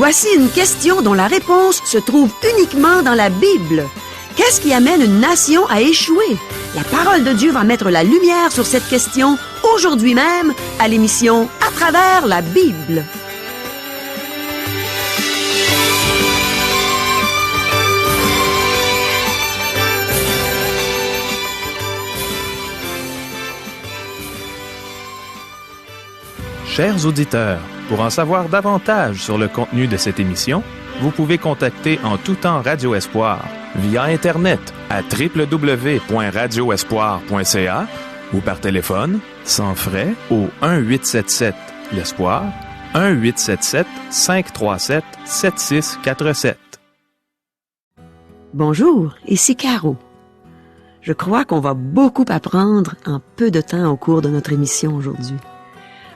Voici une question dont la réponse se trouve uniquement dans la Bible. Qu'est-ce qui amène une nation à échouer? La parole de Dieu va mettre la lumière sur cette question aujourd'hui même à l'émission À travers la Bible. Chers auditeurs, pour en savoir davantage sur le contenu de cette émission, vous pouvez contacter en tout temps Radio Espoir via Internet à www.radioespoir.ca ou par téléphone, sans frais, au 1-877-l'Espoir, 1-877-537-7647. Bonjour, ici Caro. Je crois qu'on va beaucoup apprendre en peu de temps au cours de notre émission aujourd'hui.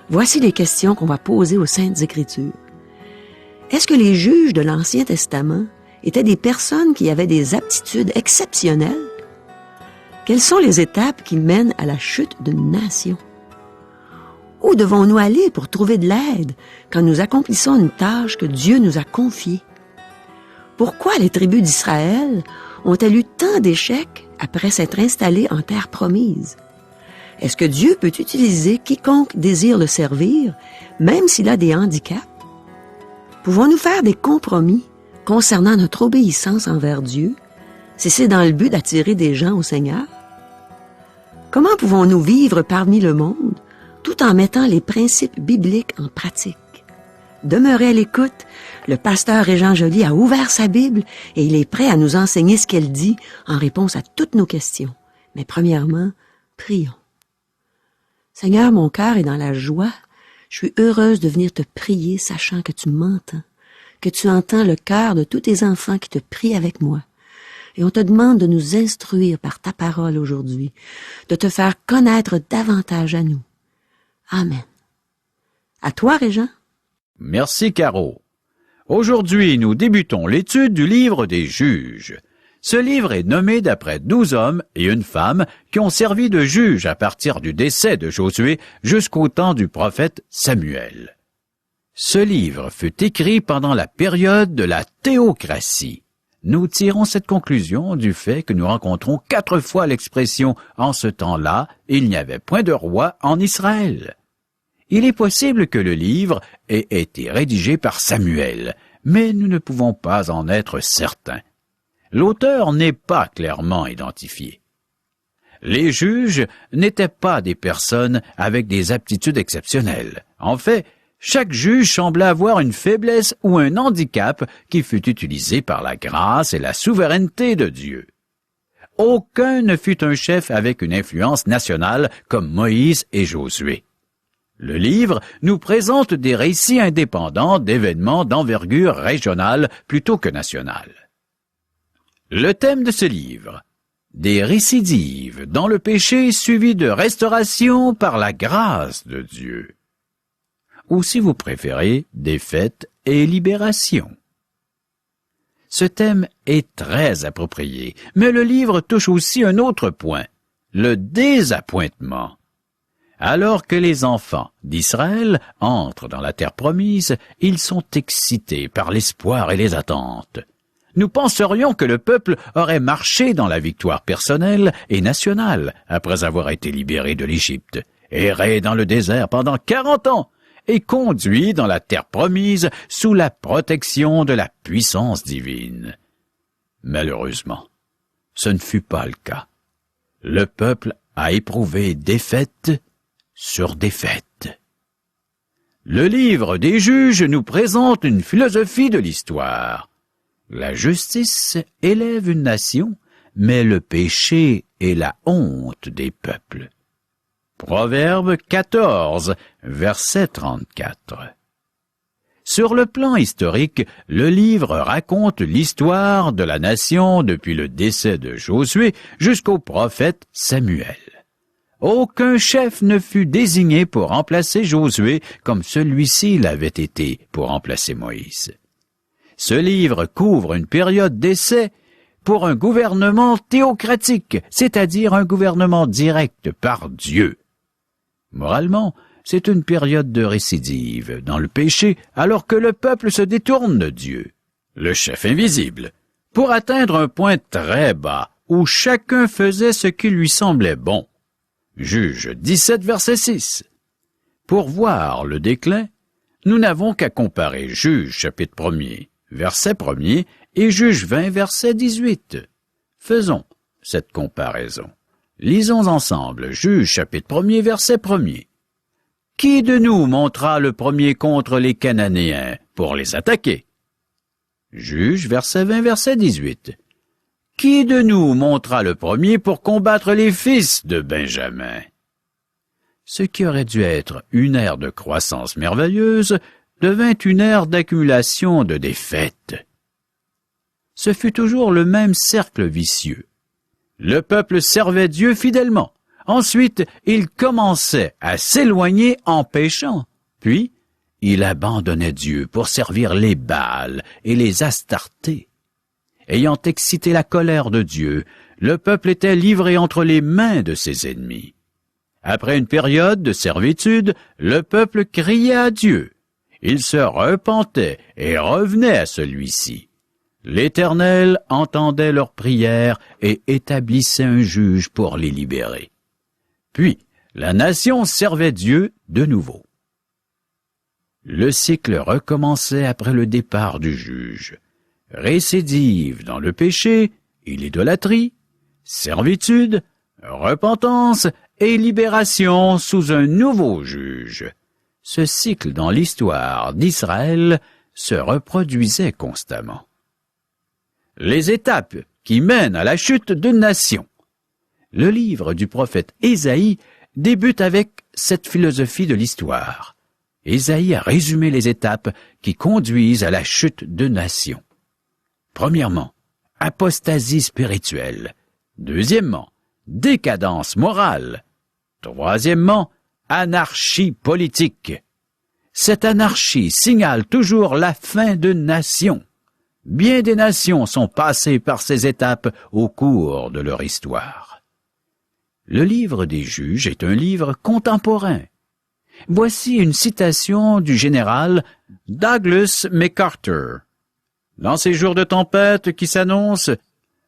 Voici les questions qu'on va poser aux Saintes Écritures. Est-ce que les juges de l'Ancien Testament étaient des personnes qui avaient des aptitudes exceptionnelles? Quelles sont les étapes qui mènent à la chute d'une nation? Où devons-nous aller pour trouver de l'aide quand nous accomplissons une tâche que Dieu nous a confiée? Pourquoi les tribus d'Israël ont-elles eu tant d'échecs après s'être installées en terre promise? Est-ce que Dieu peut utiliser quiconque désire le servir, même s'il a des handicaps? Pouvons-nous faire des compromis concernant notre obéissance envers Dieu, si c'est dans le but d'attirer des gens au Seigneur? Comment pouvons-nous vivre parmi le monde tout en mettant les principes bibliques en pratique? Demeurez à l'écoute. Le pasteur Régent Joly a ouvert sa Bible et il est prêt à nous enseigner ce qu'elle dit en réponse à toutes nos questions. Mais premièrement, prions. Seigneur, mon cœur est dans la joie. Je suis heureuse de venir te prier, sachant que tu m'entends, que tu entends le cœur de tous tes enfants qui te prient avec moi. Et on te demande de nous instruire par ta parole aujourd'hui, de te faire connaître davantage à nous. Amen. À toi, Régent. Merci, Caro. Aujourd'hui, nous débutons l'étude du livre des Juges. Ce livre est nommé d'après 12 hommes et une femme qui ont servi de juges à partir du décès de Josué jusqu'au temps du prophète Samuel. Ce livre fut écrit pendant la période de la théocratie. Nous tirons cette conclusion du fait que nous rencontrons 4 fois l'expression « en ce temps-là, il n'y avait point de roi en Israël ». Il est possible que le livre ait été rédigé par Samuel, mais nous ne pouvons pas en être certains. L'auteur n'est pas clairement identifié. Les juges n'étaient pas des personnes avec des aptitudes exceptionnelles. En fait, chaque juge semblait avoir une faiblesse ou un handicap qui fut utilisé par la grâce et la souveraineté de Dieu. Aucun ne fut un chef avec une influence nationale comme Moïse et Josué. Le livre nous présente des récits indépendants d'événements d'envergure régionale plutôt que nationale. Le thème de ce livre, des récidives dans le péché suivi de restauration par la grâce de Dieu. Ou si vous préférez, défaite et libération. Ce thème est très approprié, mais le livre touche aussi un autre point, le désappointement. Alors que les enfants d'Israël entrent dans la terre promise, ils sont excités par l'espoir et les attentes. Nous penserions que le peuple aurait marché dans la victoire personnelle et nationale après avoir été libéré de l'Égypte, erré dans le désert pendant 40 ans et conduit dans la terre promise sous la protection de la puissance divine. Malheureusement, ce ne fut pas le cas. Le peuple a éprouvé défaite sur défaite. Le livre des Juges nous présente une philosophie de l'histoire. La justice élève une nation, mais le péché est la honte des peuples. Proverbe 14, verset 34. Sur le plan historique, le livre raconte l'histoire de la nation depuis le décès de Josué jusqu'au prophète Samuel. Aucun chef ne fut désigné pour remplacer Josué comme celui-ci l'avait été pour remplacer Moïse. Ce livre couvre une période d'essai pour un gouvernement théocratique, c'est-à-dire un gouvernement direct par Dieu. Moralement, c'est une période de récidive dans le péché alors que le peuple se détourne de Dieu, le chef invisible, pour atteindre un point très bas où chacun faisait ce qui lui semblait bon. Juge 17, verset 6. Pour voir le déclin, nous n'avons qu'à comparer Juge chapitre 1er, verset 1er et Juge 20, verset 18. Faisons cette comparaison. Lisons ensemble Juge chapitre 1er, verset 1er. Qui de nous montera le premier contre les Cananéens pour les attaquer? Juge, verset 20, verset 18. Qui de nous montera le premier pour combattre les fils de Benjamin? Ce qui aurait dû être une ère de croissance merveilleuse devint une ère d'accumulation de défaites. Ce fut toujours le même cercle vicieux. Le peuple servait Dieu fidèlement. Ensuite, il commençait à s'éloigner en péchant. Puis, il abandonnait Dieu pour servir les Baals et les Astartés. Ayant excité la colère de Dieu, le peuple était livré entre les mains de ses ennemis. Après une période de servitude, le peuple criait à Dieu. Il se repentait et revenait à celui-ci. L'Éternel entendait leurs prières et établissait un juge pour les libérer. Puis, la nation servait Dieu de nouveau. Le cycle recommençait après le départ du juge. Récidive dans le péché et l'idolâtrie, servitude, repentance et libération sous un nouveau juge. Ce cycle dans l'histoire d'Israël se reproduisait constamment. Les étapes qui mènent à la chute d'une nation. Le livre du prophète Ésaïe débute avec cette philosophie de l'histoire. Ésaïe a résumé les étapes qui conduisent à la chute de nations. Premièrement, apostasie spirituelle. Deuxièmement, décadence morale. Troisièmement, anarchie politique. Cette anarchie signale toujours la fin d'une nation. Bien des nations sont passées par ces étapes au cours de leur histoire. Le livre des juges est un livre contemporain. Voici une citation du général Douglas MacArthur. Dans ces jours de tempête qui s'annoncent,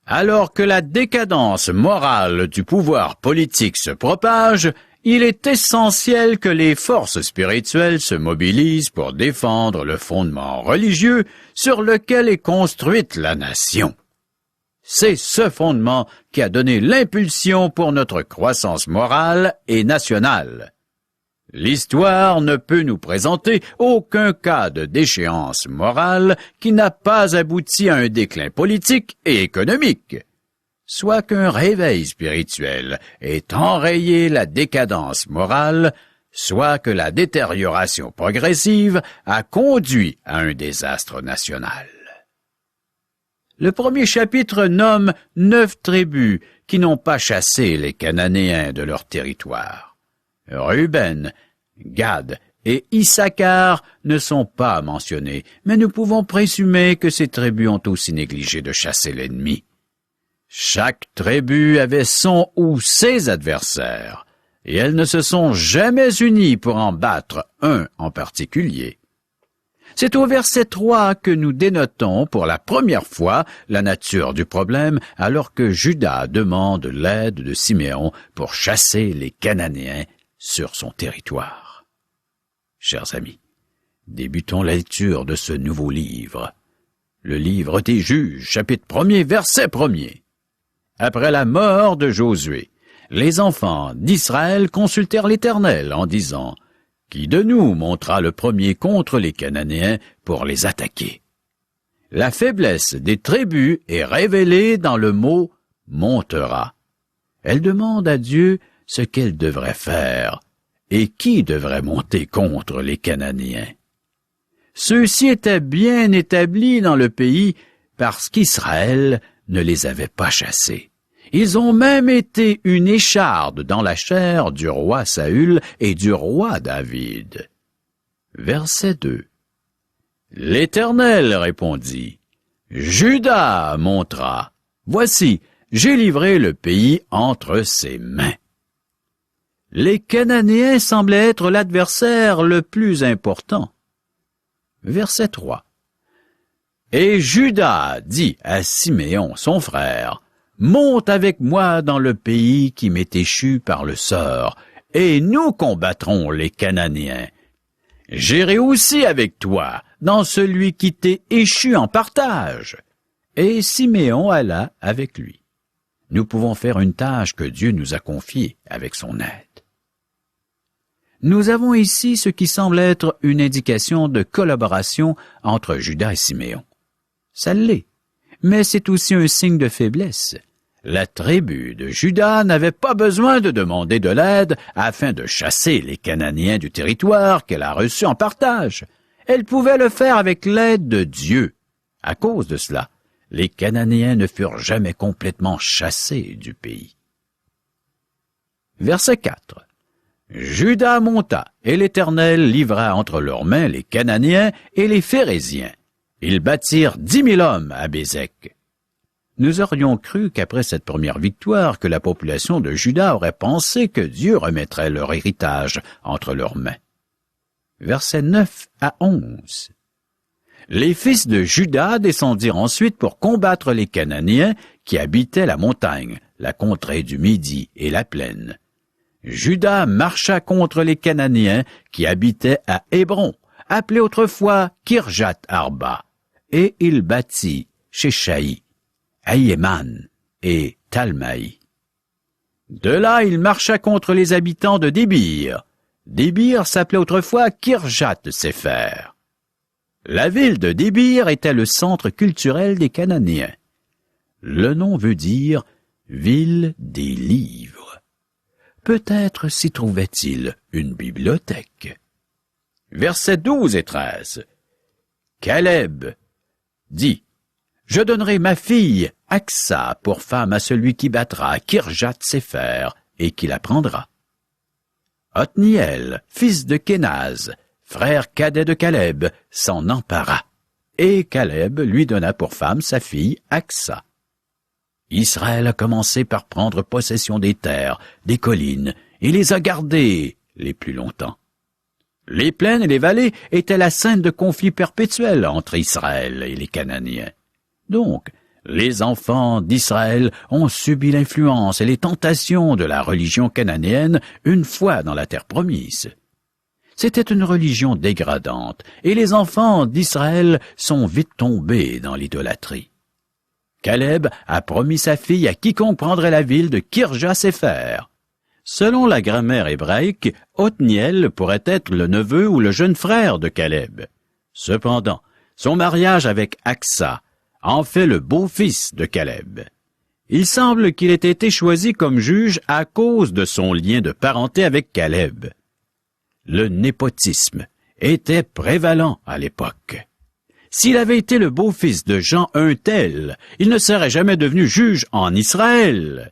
alors que la décadence morale du pouvoir politique se propage, il est essentiel que les forces spirituelles se mobilisent pour défendre le fondement religieux sur lequel est construite la nation. C'est ce fondement qui a donné l'impulsion pour notre croissance morale et nationale. L'histoire ne peut nous présenter aucun cas de déchéance morale qui n'a pas abouti à un déclin politique et économique, soit qu'un réveil spirituel ait enrayé la décadence morale, soit que la détérioration progressive a conduit à un désastre national. Le premier chapitre nomme 9 tribus qui n'ont pas chassé les Cananéens de leur territoire. Ruben, Gad et Issachar ne sont pas mentionnés, mais nous pouvons présumer que ces tribus ont aussi négligé de chasser l'ennemi. Chaque tribu avait son ou ses adversaires, et elles ne se sont jamais unies pour en battre un en particulier. C'est au verset 3 que nous dénotons pour la première fois la nature du problème alors que Juda demande l'aide de Siméon pour chasser les Cananéens sur son territoire. Chers amis, débutons la lecture de ce nouveau livre. Le livre des Juges, chapitre 1er, verset 1er. Après la mort de Josué, les enfants d'Israël consultèrent l'Éternel en disant « Qui de nous montera le premier contre les Cananéens pour les attaquer ?» La faiblesse des tribus est révélée dans le mot « montera ». Elle demande à Dieu ce qu'elle devrait faire et qui devrait monter contre les Cananéens. Ceux-ci étaient bien établis dans le pays parce qu'Israël ne les avait pas chassés. Ils ont même été une écharde dans la chair du roi Saül et du roi David. Verset 2. L'Éternel répondit, « Juda montera. Voici, j'ai livré le pays entre ses mains. » Les Cananéens semblaient être l'adversaire le plus important. Verset 3. Et Juda dit à Siméon, son frère, « Monte avec moi dans le pays qui m'est échu par le sort, et nous combattrons les Cananéens. J'irai aussi avec toi dans celui qui t'est échu en partage. » Et Siméon alla avec lui. Nous pouvons faire une tâche que Dieu nous a confiée avec son aide. Nous avons ici ce qui semble être une indication de collaboration entre Juda et Siméon. Ça l'est, mais c'est aussi un signe de faiblesse. La tribu de Juda n'avait pas besoin de demander de l'aide afin de chasser les Cananéens du territoire qu'elle a reçu en partage. Elle pouvait le faire avec l'aide de Dieu. À cause de cela, les Cananéens ne furent jamais complètement chassés du pays. Verset 4. Juda monta, et l'Éternel livra entre leurs mains les Cananéens et les Phéréziens. Ils bâtirent 10 000 hommes à Bézek. Nous aurions cru qu'après cette première victoire, que la population de Juda aurait pensé que Dieu remettrait leur héritage entre leurs mains. Versets 9 à 11. Les fils de Juda descendirent ensuite pour combattre les Cananéens qui habitaient la montagne, la contrée du Midi et la plaine. Juda marcha contre les Cananéens qui habitaient à Hébron, appelé autrefois Kirjat Arba, et il bâtit Sheshaï, Aïeman et Talmaï. De là, il marcha contre les habitants de Débir. Débir s'appelait autrefois Kirjat Séfer. La ville de Débir était le centre culturel des Cananéens. Le nom veut dire « ville des livres ». Peut-être s'y trouvait-il une bibliothèque. Versets 12 et 13. Caleb dit, « Je donnerai ma fille Aksa pour femme à celui qui battra Kirjat Séfer et qui la prendra. » Othniel, fils de Kénaz, frère cadet de Caleb, s'en empara, et Caleb lui donna pour femme sa fille Aksa. Israël a commencé par prendre possession des terres, des collines, et les a gardées les plus longtemps. Les plaines et les vallées étaient la scène de conflits perpétuels entre Israël et les Cananéens. Donc, les enfants d'Israël ont subi l'influence et les tentations de la religion cananéenne une fois dans la terre promise. C'était une religion dégradante, et les enfants d'Israël sont vite tombés dans l'idolâtrie. Caleb a promis sa fille à quiconque prendrait la ville de Kirjat Séfer. Selon la grammaire hébraïque, Othniel pourrait être le neveu ou le jeune frère de Caleb. Cependant, son mariage avec Aksa en fait le beau-fils de Caleb. Il semble qu'il ait été choisi comme juge à cause de son lien de parenté avec Caleb. Le népotisme était prévalent à l'époque. S'il avait été le beau-fils de Jean un tel, il ne serait jamais devenu juge en Israël.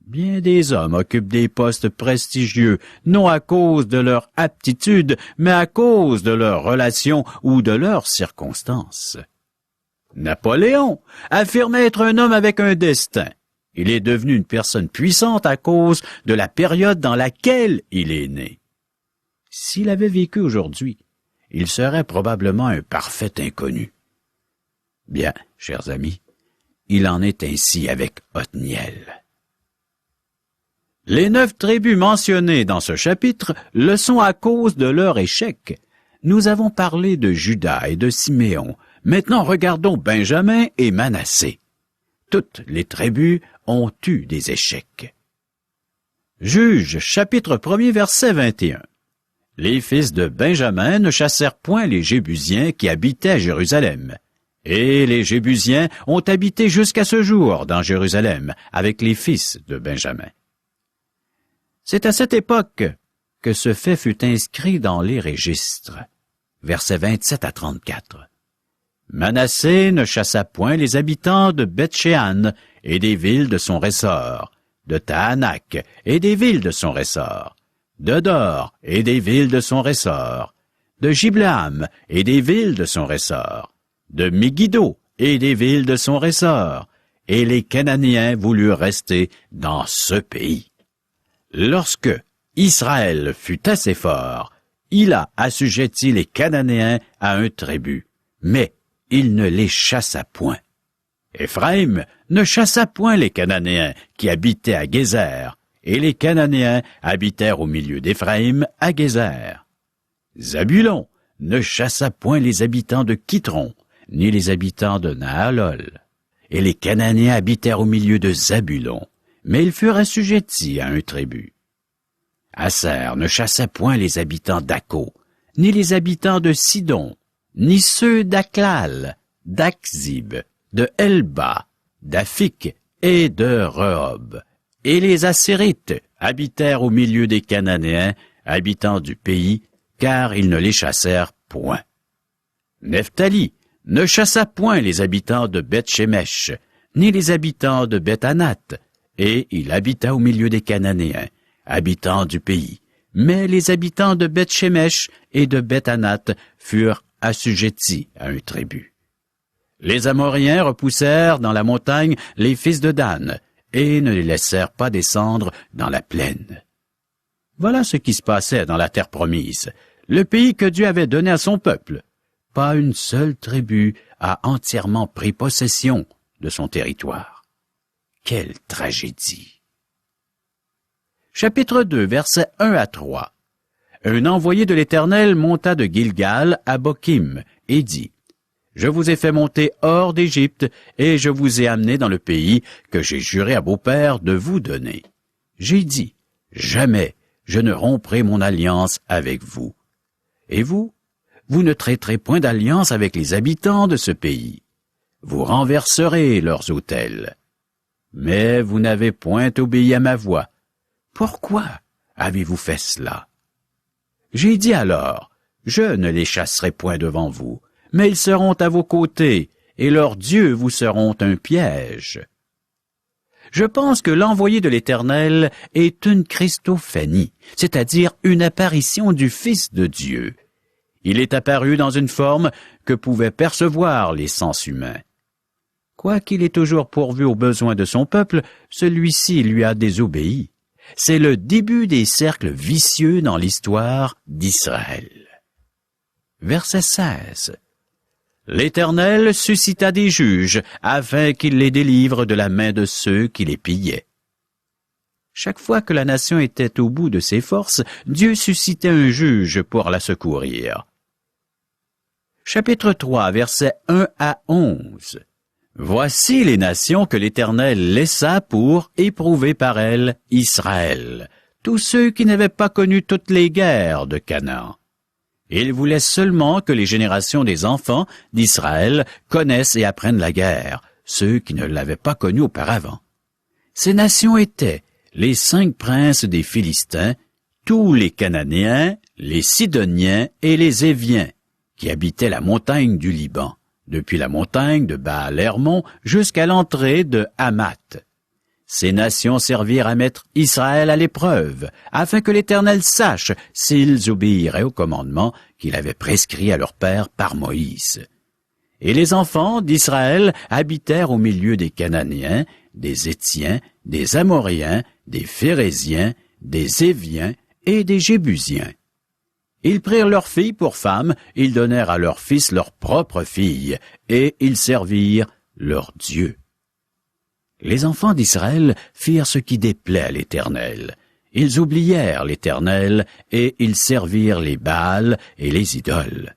Bien des hommes occupent des postes prestigieux, non à cause de leur aptitude, mais à cause de leurs relations ou de leurs circonstances. Napoléon affirmait être un homme avec un destin. Il est devenu une personne puissante à cause de la période dans laquelle il est né. S'il avait vécu aujourd'hui, il serait probablement un parfait inconnu. Bien, chers amis, il en est ainsi avec Othniel. Les 9 tribus mentionnées dans ce chapitre le sont à cause de leur échec. Nous avons parlé de Juda et de Siméon. Maintenant, regardons Benjamin et Manassé. Toutes les tribus ont eu des échecs. Juges, chapitre 1er, verset 21. Les fils de Benjamin ne chassèrent point les Jébusiens qui habitaient à Jérusalem. Et les Jébusiens ont habité jusqu'à ce jour dans Jérusalem avec les fils de Benjamin. C'est à cette époque que ce fait fut inscrit dans les registres. Versets 27 à 34. Manassé ne chassa point les habitants de Beth-Shean et des villes de son ressort, de Tahanak et des villes de son ressort, de Dor et des villes de son ressort, de Giblam et des villes de son ressort, de Megiddo et des villes de son ressort, et les Cananéens voulurent rester dans ce pays. Lorsque Israël fut assez fort. Il a assujetti les Cananéens à un tribut, mais il ne les chassa point. Éphraïm ne chassa point les Cananéens qui habitaient à Gézer, et les Cananéens habitèrent au milieu d'Éphraïm à Gézer. Zabulon ne chassa point les habitants de Kitron, ni les habitants de Nahalol. Et les Cananéens habitèrent au milieu de Zabulon, mais ils furent assujettis à un tribut. Aser ne chassa point les habitants d'Akko, ni les habitants de Sidon, ni ceux d'Aklal, d'Akzib, de Elba, d'Afik et de Rehob. Et les Assérites habitèrent au milieu des Cananéens, habitants du pays, car ils ne les chassèrent point. Nephtali ne chassa point les habitants de Beth-Shemesh, ni les habitants de Beth-Anath, et il habita au milieu des Cananéens, habitants du pays. Mais les habitants de Beth-Shemesh et de Beth-Anath furent assujettis à un tribut. Les Amoriens repoussèrent dans la montagne les fils de Dan, et ne les laissèrent pas descendre dans la plaine. Voilà ce qui se passait dans la terre promise, le pays que Dieu avait donné à son peuple. Pas une seule tribu a entièrement pris possession de son territoire. Quelle tragédie! Chapitre 2, versets 1 à 3. Un envoyé de l'Éternel monta de Gilgal à Bokim et dit, « Je vous ai fait monter hors d'Égypte, et je vous ai amené dans le pays que j'ai juré à vos pères de vous donner. J'ai dit, jamais je ne romprai mon alliance avec vous. Et vous, vous ne traiterez point d'alliance avec les habitants de ce pays. Vous renverserez leurs autels. Mais vous n'avez point obéi à ma voix. Pourquoi avez-vous fait cela? J'ai dit alors, je ne les chasserai point devant vous, mais ils seront à vos côtés, et leurs dieux vous seront un piège. Je pense que l'envoyé de l'Éternel est une Christophanie, c'est-à-dire une apparition du Fils de Dieu. Il est apparu dans une forme que pouvaient percevoir les sens humains. Quoiqu'il ait toujours pourvu aux besoins de son peuple, celui-ci lui a désobéi. C'est le début des cercles vicieux dans l'histoire d'Israël. Verset 16. L'Éternel suscita des juges afin qu'il les délivre de la main de ceux qui les pillaient. Chaque fois que la nation était au bout de ses forces, Dieu suscitait un juge pour la secourir. Chapitre 3, versets 1 à 11. Voici les nations que l'Éternel laissa pour éprouver par elles Israël, tous ceux qui n'avaient pas connu toutes les guerres de Canaan. Il voulait seulement que les générations des enfants d'Israël connaissent et apprennent la guerre, ceux qui ne l'avaient pas connue auparavant. Ces nations étaient les 5 princes des Philistins, tous les Cananéens, les Sidoniens et les Éviens, qui habitaient la montagne du Liban, depuis la montagne de Baal-Hermon jusqu'à l'entrée de Hamath. Ces nations servirent à mettre Israël à l'épreuve, afin que l'Éternel sache s'ils obéiraient au commandement qu'il avait prescrit à leur père par Moïse. Et les enfants d'Israël habitèrent au milieu des Cananéens, des Hétiens, des Amoriens, des Phéréziens, des Éviens et des Jébusiens. Ils prirent leurs filles pour femmes, ils donnèrent à leurs fils leurs propres filles, et ils servirent leur Dieu. Les enfants d'Israël firent ce qui déplaît à l'Éternel. Ils oublièrent l'Éternel, et ils servirent les Baals et les idoles.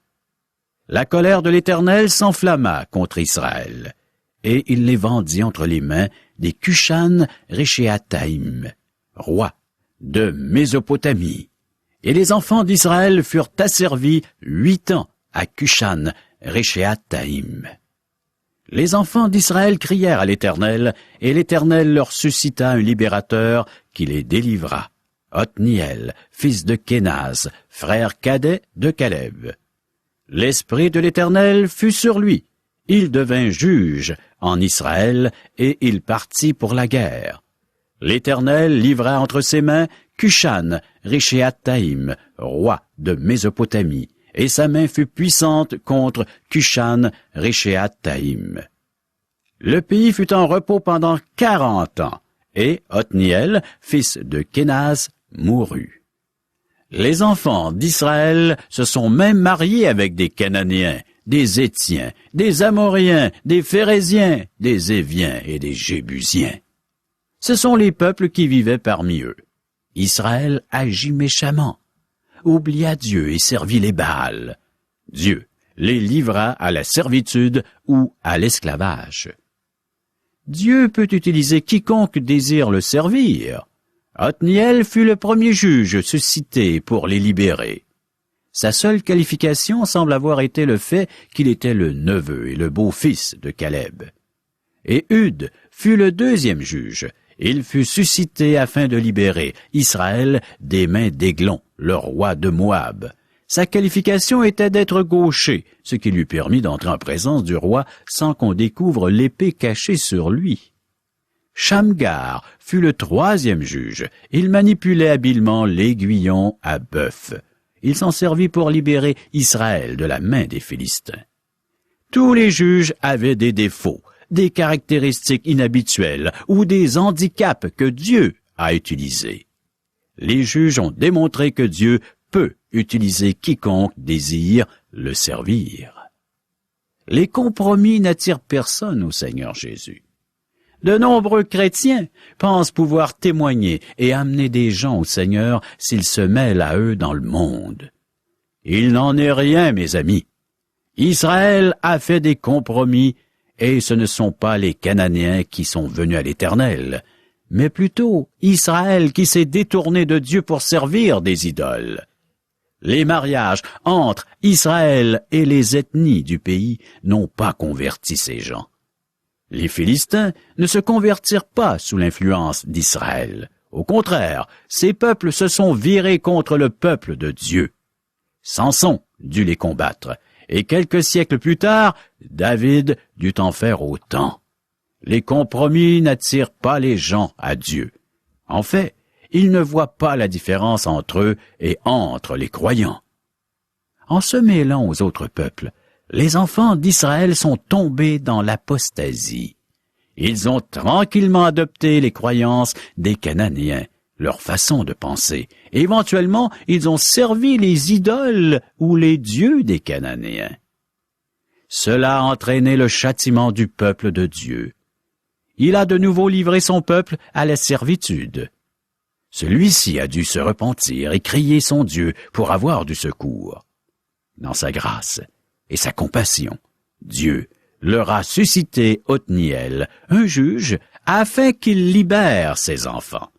La colère de l'Éternel s'enflamma contre Israël, et il les vendit entre les mains des Cushan-Rishéataïm, roi de Mésopotamie. Et les enfants d'Israël furent asservis 8 ans à Cushan-Rishéataïm. Les enfants d'Israël crièrent à l'Éternel, et l'Éternel leur suscita un libérateur qui les délivra, Othniel, fils de Kénaz, frère cadet de Caleb. L'esprit de l'Éternel fut sur lui. Il devint juge en Israël, et il partit pour la guerre. L'Éternel livra entre ses mains Cushan-Rishéataïm, roi de Mésopotamie, et sa main fut puissante contre Cushan-Rishéataïm. Le pays fut en repos pendant 40 ans, et Othniel, fils de Kénaz, mourut. Les enfants d'Israël se sont même mariés avec des Cananéens, des Étiens, des Amoriens, des Phéréziens, des Éviens et des Jébusiens. Ce sont les peuples qui vivaient parmi eux. Israël agit méchamment, oublia Dieu et servit les Baals. Dieu les livra à la servitude ou à l'esclavage. Dieu peut utiliser quiconque désire le servir. Othniel fut le premier juge suscité pour les libérer. Sa seule qualification semble avoir été le fait qu'il était le neveu et le beau-fils de Caleb. Et Hud fut le deuxième juge. Il fut suscité afin de libérer Israël des mains d'Églon, le roi de Moab. Sa qualification était d'être gaucher, ce qui lui permit d'entrer en présence du roi sans qu'on découvre l'épée cachée sur lui. Shamgar fut le troisième juge. Il manipulait habilement l'aiguillon à bœuf. Il s'en servit pour libérer Israël de la main des Philistins. Tous les juges avaient des défauts, des caractéristiques inhabituelles ou des handicaps que Dieu a utilisés. Les juges ont démontré que Dieu peut utiliser quiconque désire le servir. Les compromis n'attirent personne au Seigneur Jésus. De nombreux chrétiens pensent pouvoir témoigner et amener des gens au Seigneur s'ils se mêlent à eux dans le monde. Il n'en est rien, mes amis. Israël a fait des compromis et ce ne sont pas les Cananéens qui sont venus à l'Éternel, mais plutôt Israël qui s'est détourné de Dieu pour servir des idoles. Les mariages entre Israël et les ethnies du pays n'ont pas converti ces gens. Les Philistins ne se convertirent pas sous l'influence d'Israël. Au contraire, ces peuples se sont virés contre le peuple de Dieu. Samson dut les combattre, et quelques siècles plus tard, David dut en faire autant. Les compromis n'attirent pas les gens à Dieu. En fait, ils ne voient pas la différence entre eux et entre les croyants. En se mêlant aux autres peuples, les enfants d'Israël sont tombés dans l'apostasie. Ils ont tranquillement adopté les croyances des Cananéens, leur façon de penser. Et éventuellement, ils ont servi les idoles ou les dieux des Cananéens. Cela a entraîné le châtiment du peuple de Dieu. Il a de nouveau livré son peuple à la servitude. Celui-ci a dû se repentir et crier son Dieu pour avoir du secours. Dans sa grâce et sa compassion, Dieu leur a suscité Othniel, un juge, afin qu'il libère ses enfants.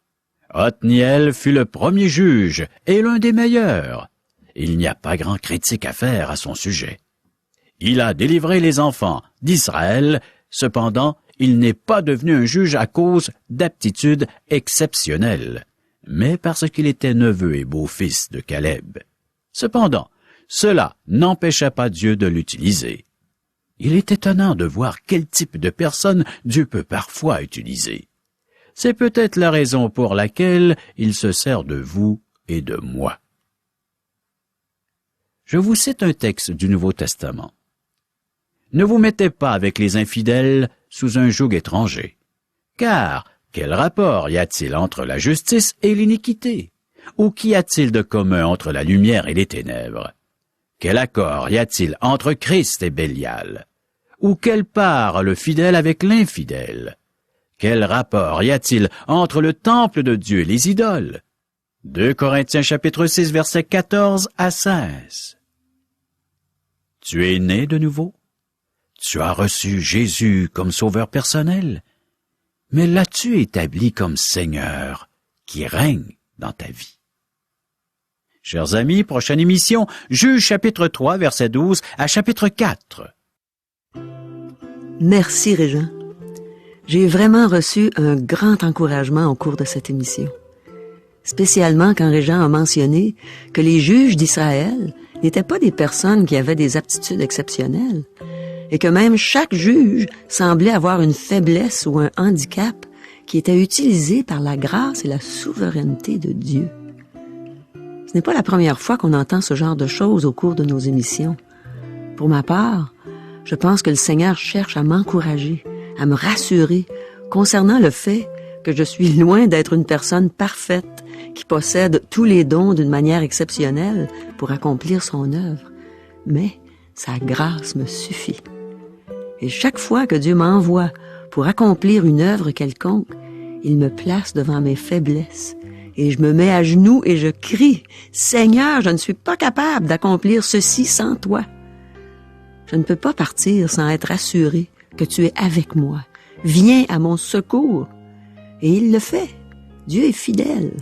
Othniel fut le premier juge et l'un des meilleurs. Il n'y a pas grand critique à faire à son sujet. Il a délivré les enfants d'Israël, cependant, il n'est pas devenu un juge à cause d'aptitudes exceptionnelles, mais parce qu'il était neveu et beau-fils de Caleb. Cependant, cela n'empêcha pas Dieu de l'utiliser. Il est étonnant de voir quel type de personne Dieu peut parfois utiliser. C'est peut-être la raison pour laquelle il se sert de vous et de moi. Je vous cite un texte du Nouveau Testament. « Ne vous mettez pas avec les infidèles sous un joug étranger, car quel rapport y a-t-il entre la justice et l'iniquité? Ou qu'y a-t-il de commun entre la lumière et les ténèbres? Quel accord y a-t-il entre Christ et Bélial? Ou quelle part a le fidèle avec l'infidèle? Quel rapport y a-t-il entre le temple de Dieu et les idoles? » 2 Corinthiens chapitre 6, versets 14 à 16. Tu es né de nouveau? Tu as reçu Jésus comme sauveur personnel? Mais l'as-tu établi comme Seigneur qui règne dans ta vie? Chers amis, prochaine émission, Juge chapitre 3, verset 12 à chapitre 4. Merci, Régent. J'ai vraiment reçu un grand encouragement au cours de cette émission. Spécialement quand Régent a mentionné que les juges d'Israël n'étaient pas des personnes qui avaient des aptitudes exceptionnelles et que même chaque juge semblait avoir une faiblesse ou un handicap qui était utilisé par la grâce et la souveraineté de Dieu. Ce n'est pas la première fois qu'on entend ce genre de choses au cours de nos émissions. Pour ma part, je pense que le Seigneur cherche à m'encourager, à me rassurer concernant le fait que je suis loin d'être une personne parfaite qui possède tous les dons d'une manière exceptionnelle pour accomplir son œuvre, mais sa grâce me suffit. Et chaque fois que Dieu m'envoie pour accomplir une œuvre quelconque, il me place devant mes faiblesses et je me mets à genoux et je crie « Seigneur, je ne suis pas capable d'accomplir ceci sans toi. Je ne peux pas partir sans être assuré que tu es avec moi. Viens à mon secours. » Et il le fait. Dieu est fidèle.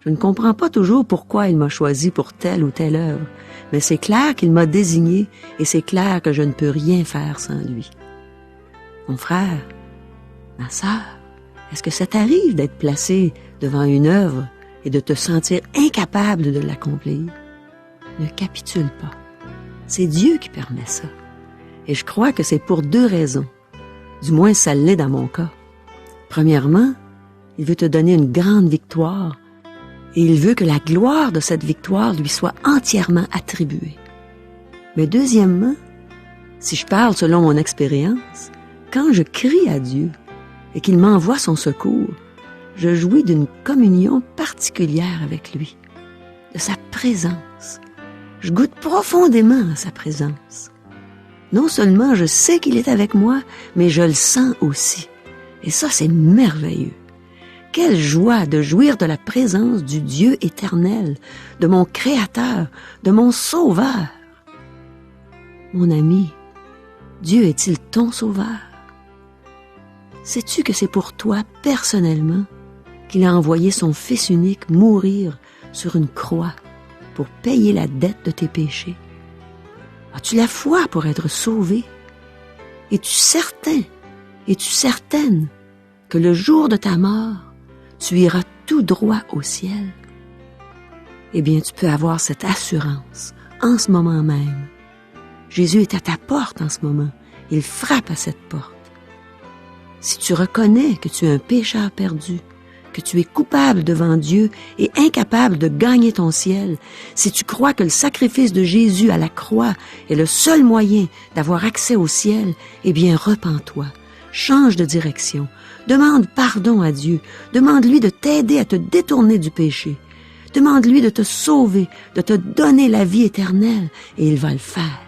Je ne comprends pas toujours pourquoi il m'a choisi pour telle ou telle œuvre, mais c'est clair qu'il m'a désigné et c'est clair que je ne peux rien faire sans lui. Mon frère, ma sœur, est-ce que ça t'arrive d'être placé devant une œuvre et de te sentir incapable de l'accomplir? Ne capitule pas. C'est Dieu qui permet ça. Et je crois que c'est pour 2 raisons. Du moins, ça l'est dans mon cas. Premièrement, il veut te donner une grande victoire et il veut que la gloire de cette victoire lui soit entièrement attribuée. Mais deuxièmement, si je parle selon mon expérience, quand je crie à Dieu et qu'il m'envoie son secours, je jouis d'une communion particulière avec lui, de sa présence. Je goûte profondément à sa présence. Non seulement je sais qu'il est avec moi, mais je le sens aussi. Et ça, c'est merveilleux. Quelle joie de jouir de la présence du Dieu éternel, de mon Créateur, de mon Sauveur. Mon ami, Dieu est-il ton Sauveur? Sais-tu que c'est pour toi, personnellement, qu'il a envoyé son Fils unique mourir sur une croix pour payer la dette de tes péchés? As-tu la foi pour être sauvé? Es-tu certain, es-tu certaine que le jour de ta mort, tu iras tout droit au ciel? Eh bien, tu peux avoir cette assurance en ce moment même. Jésus est à ta porte en ce moment. Il frappe à cette porte. Si tu reconnais que tu es un pécheur perdu, que tu es coupable devant Dieu et incapable de gagner ton ciel, si tu crois que le sacrifice de Jésus à la croix est le seul moyen d'avoir accès au ciel, eh bien, repens-toi, change de direction, demande pardon à Dieu, demande-lui de t'aider à te détourner du péché, demande-lui de te sauver, de te donner la vie éternelle, et il va le faire.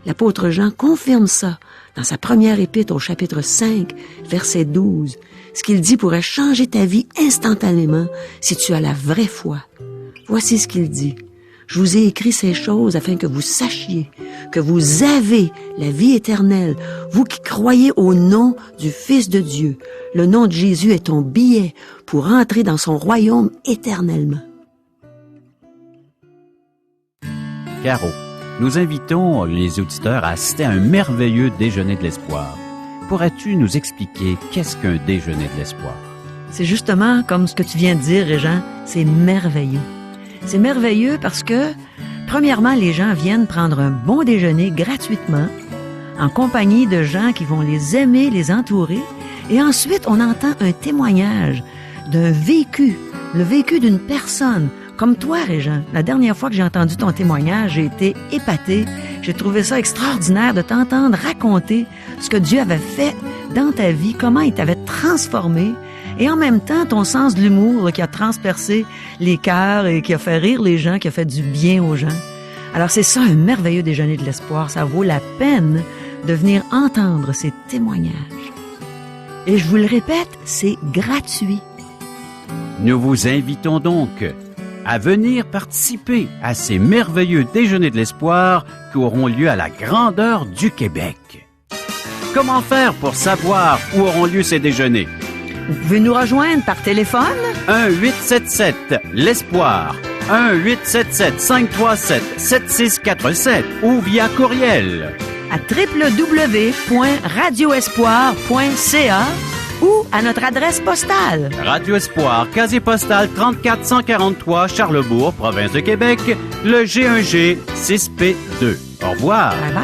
L'apôtre Jean confirme ça dans sa première épître au chapitre 5, verset 12. Ce qu'il dit pourrait changer ta vie instantanément si tu as la vraie foi. Voici ce qu'il dit. Je vous ai écrit ces choses afin que vous sachiez que vous avez la vie éternelle, vous qui croyez au nom du Fils de Dieu. Le nom de Jésus est ton billet pour entrer dans son royaume éternellement. Caro, nous invitons les auditeurs à assister à un merveilleux déjeuner de l'espoir. Pourrais-tu nous expliquer qu'est-ce qu'un déjeuner de l'espoir? C'est justement comme ce que tu viens de dire, Régent, c'est merveilleux. C'est merveilleux parce que, premièrement, les gens viennent prendre un bon déjeuner gratuitement, en compagnie de gens qui vont les aimer, les entourer, et ensuite on entend un témoignage d'un vécu, le vécu d'une personne, comme toi, Régent. La dernière fois que j'ai entendu ton témoignage, j'ai été épatée. J'ai trouvé ça extraordinaire de t'entendre raconter ce que Dieu avait fait dans ta vie, comment il t'avait transformé, et en même temps, ton sens de l'humour là, qui a transpercé les cœurs et qui a fait rire les gens, qui a fait du bien aux gens. Alors c'est ça, un merveilleux déjeuner de l'espoir. Ça vaut la peine de venir entendre ces témoignages. Et je vous le répète, c'est gratuit. Nous vous invitons donc à venir participer à ces merveilleux déjeuners de l'espoir qui auront lieu à la grandeur du Québec. Comment faire pour savoir où auront lieu ces déjeuners? Vous pouvez nous rejoindre par téléphone. 1-877-L'Espoir. 1-877-537-7647 ou via courriel à www.radioespoir.ca ou à notre adresse postale. Radio Espoir, casier postal 34 Charlebourg, province de Québec, le G1G 6P2. Au revoir. Bye bye.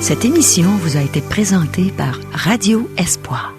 Cette émission vous a été présentée par Radio Espoir.